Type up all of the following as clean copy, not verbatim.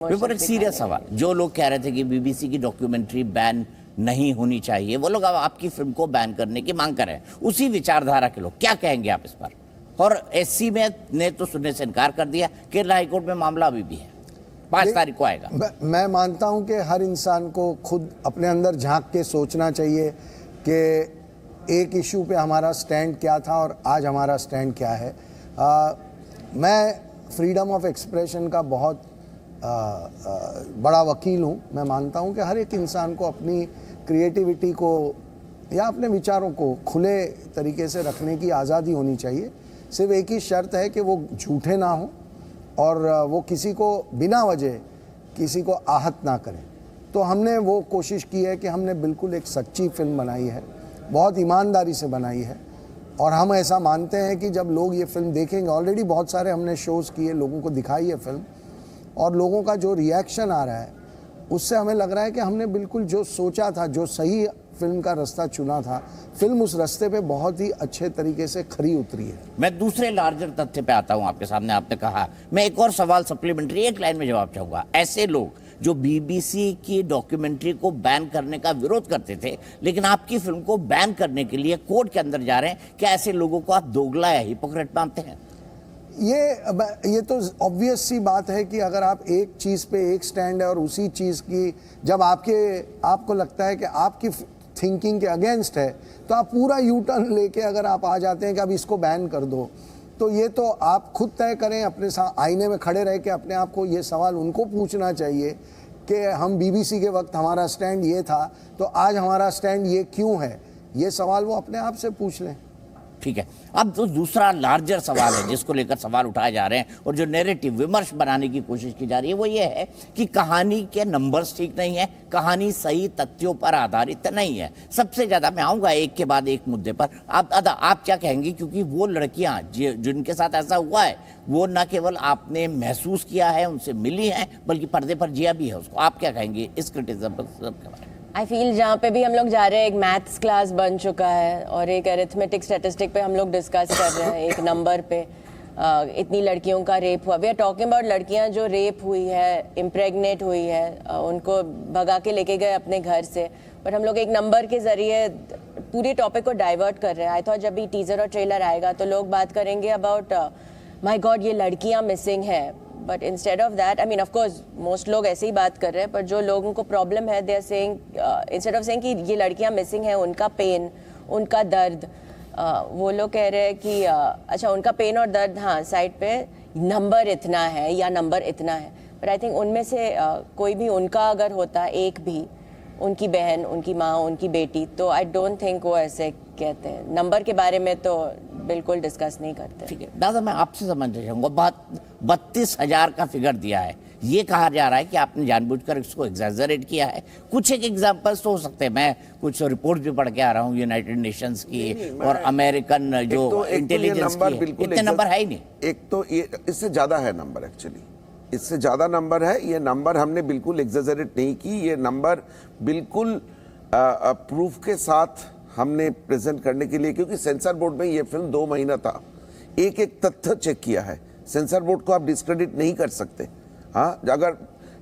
Paper एक serious सवाल, जो लोग कह रहे थे कि बीबीसी की डॉक्यूमेंट्री बैन नहीं होनी चाहिए, वो लोग अब आपकी फिल्म को बैन करने की मांग कर रहे हैं। उसी विचारधारा के लोग, क्या कहेंगे आप इस पर? और एससी में ने तो सुनने से इनकार कर दिया। केरला हाईकोर्ट में मामला अभी भी है, 5 तारीख को आएगा। मैं मानता हूं कि हर इंसान को खुद अपने अंदर झांक के सोचना चाहिए कि एक इशू पे हमारा स्टैंड क्या था और आज हमारा स्टैंड क्या है। मैं फ्रीडम ऑफ एक्सप्रेशन का बहुत बड़ा वकील हूँ। मैं मानता हूँ कि हर एक इंसान को अपनी क्रिएटिविटी को या अपने विचारों को खुले तरीके से रखने की आज़ादी होनी चाहिए। सिर्फ एक ही शर्त है कि वो झूठे ना हो और वो किसी को बिना वजह किसी को आहत ना करें। तो हमने वो कोशिश की है कि हमने बिल्कुल एक सच्ची फिल्म बनाई है, बहुत ईमानदारी से बनाई है। और हम ऐसा मानते हैं कि जब लोग ये फिल्म देखेंगे, ऑलरेडी बहुत सारे हमने शोज़ किए, लोगों को दिखाई है फिल्म, और लोगों का जो रिएक्शन आ रहा है उससे हमें लग रहा है कि हमने बिल्कुल जो सोचा था, जो सही फिल्म का रास्ता चुना था, फिल्म उस रास्ते पे बहुत ही अच्छे तरीके से खरी उतरी है। मैं दूसरे लार्जर तथ्य पे आता हूं आपके सामने। आपने कहा, मैं एक और सवाल सप्लीमेंट्री एक लाइन में जवाब चाहूंगा। ऐसे लोग जो बीबीसी की डॉक्यूमेंट्री को बैन करने का विरोध करते थे, लेकिन आपकी फिल्म को बैन करने के लिए कोर्ट के अंदर जा रहे हैं, क्या ऐसे लोगों को आप दोगला या हिपोक्रेट मानते हैं? ये तो ऑब्वियस सी बात है कि अगर आप एक चीज़ पे एक स्टैंड है और उसी चीज़ की जब आपको लगता है कि आपकी थिंकिंग के अगेंस्ट है, तो आप पूरा यू टर्न लेके अगर आप आ जाते हैं कि अब इसको बैन कर दो, तो ये तो आप खुद तय करें। अपने साथ आईने में खड़े रह के अपने आप को ये सवाल उनको पूछना चाहिए कि हम बीबीसी के वक्त हमारा स्टैंड ये था, तो आज हमारा स्टैंड ये क्यों है। ये सवाल वो अपने आप से पूछ लें। ठीक है। अब तो दूसरा लार्जर सवाल है जिसको लेकर सवाल उठाए जा रहे हैं और जो नैरेटिव विमर्श बनाने की कोशिश की जा रही है, वो ये है कि कहानी के नंबर्स ठीक नहीं है, कहानी सही तथ्यों पर आधारित नहीं है। सबसे ज्यादा मैं आऊंगा एक के बाद एक मुद्दे पर। आप क्या कहेंगे? क्योंकि वो लड़कियां जिनके साथ ऐसा हुआ है, वो न केवल आपने महसूस किया है, उनसे मिली हैं, बल्कि पर्दे पर जिया भी है उसको। आप क्या कहेंगे इस क्रिटिसिज्म के बारे में? आई फील जहाँ पे भी हम लोग जा रहे हैं, एक मैथ्स क्लास बन चुका है और एक अरिथमेटिक स्टैटिस्टिक पे हम लोग डिस्कस कर रहे हैं, एक नंबर पे इतनी लड़कियों का रेप हुआ। वी आर टॉकिंग अबाउट लड़कियाँ जो रेप हुई है, इम्प्रेग्नेट हुई है, उनको भगा के लेके गए अपने घर से, बट हम लोग एक नंबर के जरिए पूरी टॉपिक को डाइवर्ट कर रहे हैं। आई थॉट जब भी टीजर और ट्रेलर आएगा तो लोग बात करेंगे अबाउट माई गॉड ये लड़कियाँ मिसिंग है, but instead of that, I mean of course most लोग ऐसे ही बात कर रहे हैं, पर जो लोगों को प्रॉब्लम है, they are saying, instead of saying कि ये लड़कियां मिसिंग हैं, उनका पेन, उनका दर्द, वो लोग कह रहे हैं कि अच्छा उनका पेन और दर्द, हाँ साइड पे नंबर इतना है या नंबर इतना है। बट आई थिंक उनमें से कोई भी उनका अगर होता एक भी, उनकी बहन, उनकी माँ, उनकी बेटी, तो आई डोंट थिंक वो ऐसे कहते हैं। नंबर के बारे में तो बिल्कुल डिस्कस नहीं करते। ठीक है दादा, मैं आपसे समझना चाहूँगा, 32,000 का फिगर दिया है, ये कहा जा रहा है कि आपने जानबूझकर इसको एग्जैजरेट किया है। कुछ एक एग्जांपल्स तो हो सकते हैं। मैं कुछ रिपोर्ट भी पढ़ के आ रहा हूँ यूनाइटेड नेशंस की और अमेरिकन जो इंटेलिजेंस की, इतने नंबर है ही नहीं। एक तो ये इससे ज़्यादा है नंबर, एक्चुअली इससे ज़्यादा नंबर है। ये नंबर हमने बिल्कुल एग्जैजरेट नहीं की, ये नंबर बिल्कुल प्रूफ के साथ हमने प्रेजेंट करने के लिए, क्योंकि सेंसर बोर्ड में ये फिल्म 2 महीना था, एक एक तथ्य चेक किया है। सेंसर बोर्ड को आप डिस्क्रेडिट नहीं कर सकते। हाँ, अगर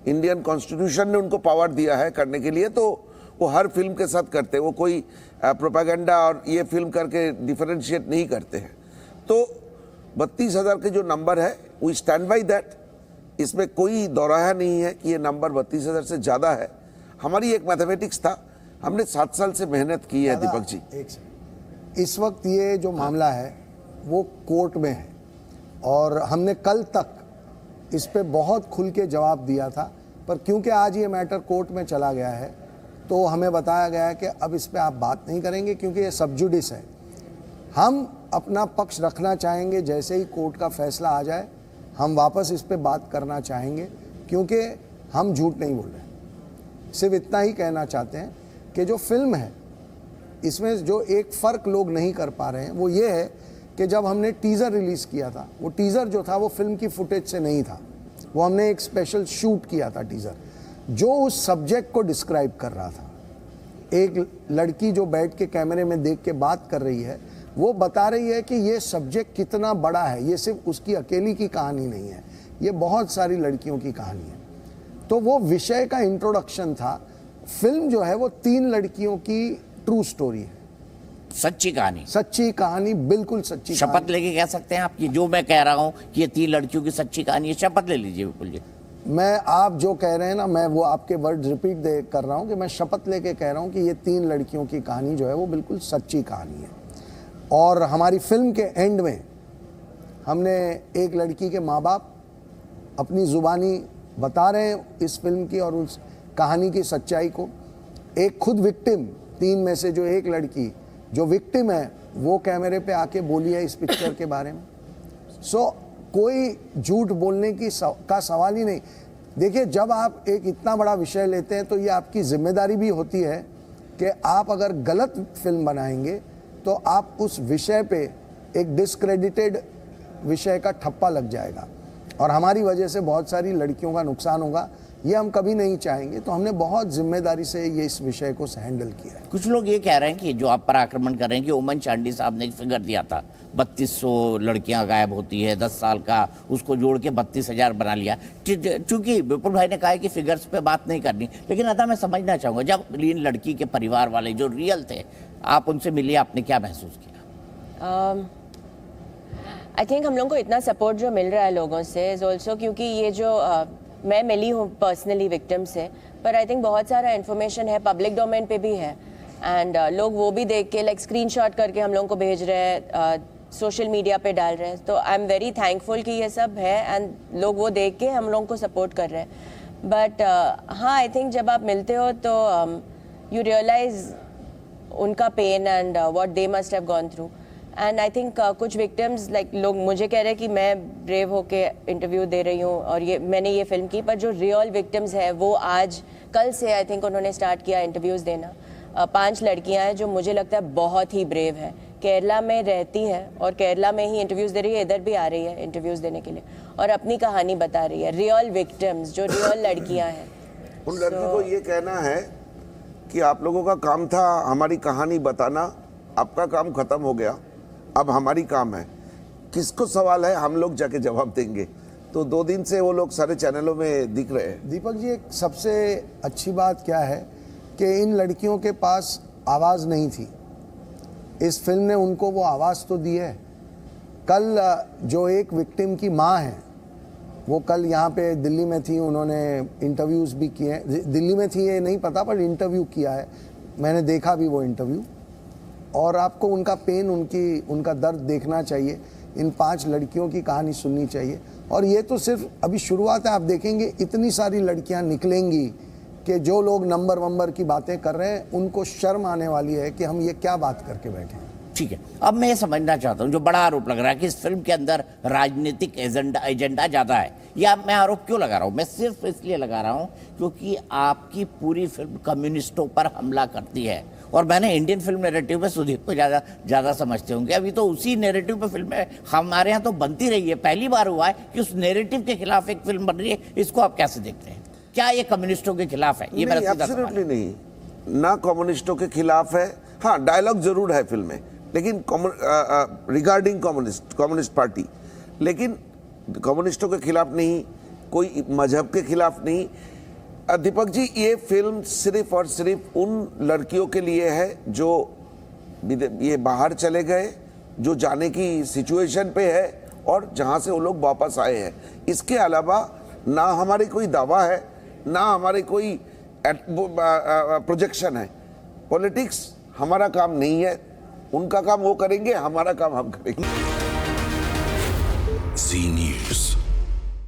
इंडियन कॉन्स्टिट्यूशन ने उनको पावर दिया है करने के लिए, तो वो हर फिल्म के साथ करते, वो कोई प्रोपेगेंडा और ये फिल्म करके डिफरेंशिएट नहीं करते हैं। तो 32,000 के जो नंबर है, वी स्टैंड बाई दैट। इसमें कोई दोराया नहीं है कि ये नंबर 32,000 से ज़्यादा है। हमारी एक मैथमेटिक्स था, हमने 7 साल से मेहनत की है। दीपक जी, इस वक्त ये जो मामला है वो कोर्ट में है और हमने कल तक इस पे बहुत खुल के जवाब दिया था, पर क्योंकि आज ये मैटर कोर्ट में चला गया है, तो हमें बताया गया है कि अब इस पे आप बात नहीं करेंगे क्योंकि ये सब जुडिस है। हम अपना पक्ष रखना चाहेंगे, जैसे ही कोर्ट का फैसला आ जाए हम वापस इस पे बात करना चाहेंगे, क्योंकि हम झूठ नहीं बोल रहे। सिर्फ इतना ही कहना चाहते हैं कि जो फिल्म है, इसमें जो एक फ़र्क लोग नहीं कर पा रहे हैं वो ये है कि जब हमने टीज़र रिलीज़ किया था, वो टीज़र जो था वो फिल्म की फुटेज से नहीं था, वो हमने एक स्पेशल शूट किया था टीज़र, जो उस सब्जेक्ट को डिस्क्राइब कर रहा था। एक लड़की जो बैठ के कैमरे में देख के बात कर रही है, वो बता रही है कि ये सब्जेक्ट कितना बड़ा है, ये सिर्फ उसकी अकेली की कहानी नहीं है, ये बहुत सारी लड़कियों की कहानी है। तो वो विषय का इंट्रोडक्शन था। फिल्म जो है वो 3 लड़कियों की ट्रू स्टोरी है, सच्ची कहानी, सच्ची कहानी, बिल्कुल सच्ची शपथ कहानी। लेके कह सकते हैं आप कि जो मैं कह रहा हूं कि ये 3 लड़कियों की सच्ची कहानी है, शपथ ले लीजिए बिल्कुल जी। मैं, आप जो कह रहे हैं ना, मैं वो आपके वर्ड रिपीट कर रहा हूँ कि मैं शपथ लेके कह रहा हूँ कि ये 3 लड़कियों की कहानी जो है वो बिल्कुल सच्ची कहानी है। और हमारी फिल्म के एंड में हमने एक लड़की के माँ बाप अपनी ज़ुबानी बता रहे हैं इस फिल्म की और उस कहानी की सच्चाई को। एक खुद विक्टिम, 3 में से जो एक लड़की जो विक्टिम है वो कैमरे पे आके बोली है इस पिक्चर के बारे में। सो कोई झूठ बोलने का सवाल ही नहीं। देखिए, जब आप एक इतना बड़ा विषय लेते हैं तो ये आपकी जिम्मेदारी भी होती है कि आप अगर गलत फिल्म बनाएंगे तो आप उस विषय पे एक डिस्क्रेडिटेड विषय का ठप्पा लग जाएगा और हमारी वजह से बहुत सारी लड़कियों का नुकसान होगा। ये हम कभी नहीं चाहेंगे, तो हमने बहुत जिम्मेदारी से ये इस विषय को हैंडल किया है। कुछ लोग ये कह रहे हैं कि जो आप पर आक्रमण कर रहे हैं कि ओमन चांडी साहब ने एक फिगर दिया था, 3200 लड़कियां गायब होती है 10 साल का, उसको जोड़ के 32,000 बना लिया। चूंकि विपुल भाई ने कहा है कि फिगर्स पे बात नहीं करनी, लेकिन अदा मैं समझना चाहूँगा, जब इन लड़की के परिवार वाले जो रियल थे, आप उनसे मिले, आपने क्या महसूस किया? आई थिंक हम लोगों को इतना सपोर्ट जो मिल रहा है लोगों से इज ऑल्सो क्योंकि ये जो मैं मिली हूँ पर्सनली विक्टिम से, पर आई थिंक बहुत सारा इन्फॉर्मेशन है पब्लिक डोमेन पे भी है एंड लोग वो भी देख के लाइक स्क्रीनशॉट करके हम लोगों को भेज रहे हैं, सोशल मीडिया पे डाल रहे हैं। तो आई एम वेरी थैंकफुल कि ये सब है एंड लोग वो देख के हम लोगों को सपोर्ट कर रहे हैं। बट हाँ, आई थिंक जब आप मिलते हो तो यू रियलाइज उनका pain and what they must have gone through. And I think कुछ विक्टिम्स लाइक लोग मुझे कह रहे हैं कि मैं ब्रेव होके इंटरव्यू दे रही हूँ और ये मैंने ये फिल्म की, पर जो रियल विक्टिम्स है वो आज कल से आई थिंक उन्होंने स्टार्ट किया इंटरव्यूज़ देना। 5 लड़कियाँ हैं जो मुझे लगता है बहुत ही ब्रेव है, केरला में रहती हैं और केरला में ही इंटरव्यूज़ दे रही है, इधर भी आ रही है इंटरव्यूज़ देने के लिए और अपनी कहानी बता रही है। रियल विक्टिम्स जो रियल लड़कियाँ हैं। उन लड़की को ये कहना है कि आप लोगों का काम था हमारी कहानी बताना, आपका काम खत्म हो गया, अब हमारी काम है। किसको सवाल है, हम लोग जाके जवाब देंगे। तो 2 दिन से वो लोग सारे चैनलों में दिख रहे हैं। दीपक जी, एक सबसे अच्छी बात क्या है कि इन लड़कियों के पास आवाज़ नहीं थी, इस फिल्म ने उनको वो आवाज़ तो दी है। कल जो एक विक्टिम की माँ है वो कल यहाँ पे दिल्ली में थी, उन्होंने इंटरव्यूज़ भी किए हैं। दिल्ली में थी ये नहीं पता, पर इंटरव्यू किया है, मैंने देखा भी वो इंटरव्यू। और आपको उनका पेन, उनका दर्द देखना चाहिए, इन 5 लड़कियों की कहानी सुननी चाहिए। और ये तो सिर्फ अभी शुरुआत है, आप देखेंगे इतनी सारी लड़कियां निकलेंगी कि जो लोग नंबर की बातें कर रहे हैं उनको शर्म आने वाली है कि हम ये क्या बात करके बैठे हैं। ठीक है, अब मैं ये समझना चाहता हूँ, जो बड़ा आरोप लग रहा है कि इस फिल्म के अंदर राजनीतिक एजेंडा ज़्यादा है, या मैं आरोप क्यों लगा रहा हूँ? मैं सिर्फ इसलिए लगा रहा हूँ क्योंकि आपकी पूरी फिल्म कम्युनिस्टों पर हमला करती है। और मैंने इंडियन फिल्म नैरेटिव में सुदीप को ज़्यादा समझते होंगे, अभी तो उसी नैरेटिव पे फिल्में हमारे यहाँ तो बनती रही है, पहली बार हुआ है कि उस नैरेटिव के खिलाफ एक फिल्म बन रही है। इसको आप कैसे देखते हैं? क्या ये कम्युनिस्टों के खिलाफ है? ये मेरा सीधा सवाल है। एब्सोल्युटली नहीं, ना कम्युनिस्टों के खिलाफ है। हाँ, डायलॉग जरूर है फिल्म में, लेकिन रिगार्डिंग कम्युनिस्ट पार्टी, लेकिन कम्युनिस्टों के खिलाफ नहीं, कोई मजहब के खिलाफ नहीं। दीपक जी, ये फिल्म सिर्फ और सिर्फ उन लड़कियों के लिए है जो ये बाहर चले गए, जो जाने की सिचुएशन पे है और जहां से वो लोग वापस आए हैं। इसके अलावा ना हमारी कोई दावा है, ना हमारे कोई प्रोजेक्शन है। पॉलिटिक्स हमारा काम नहीं है, उनका काम वो करेंगे, हमारा काम हम करेंगे। Zee News.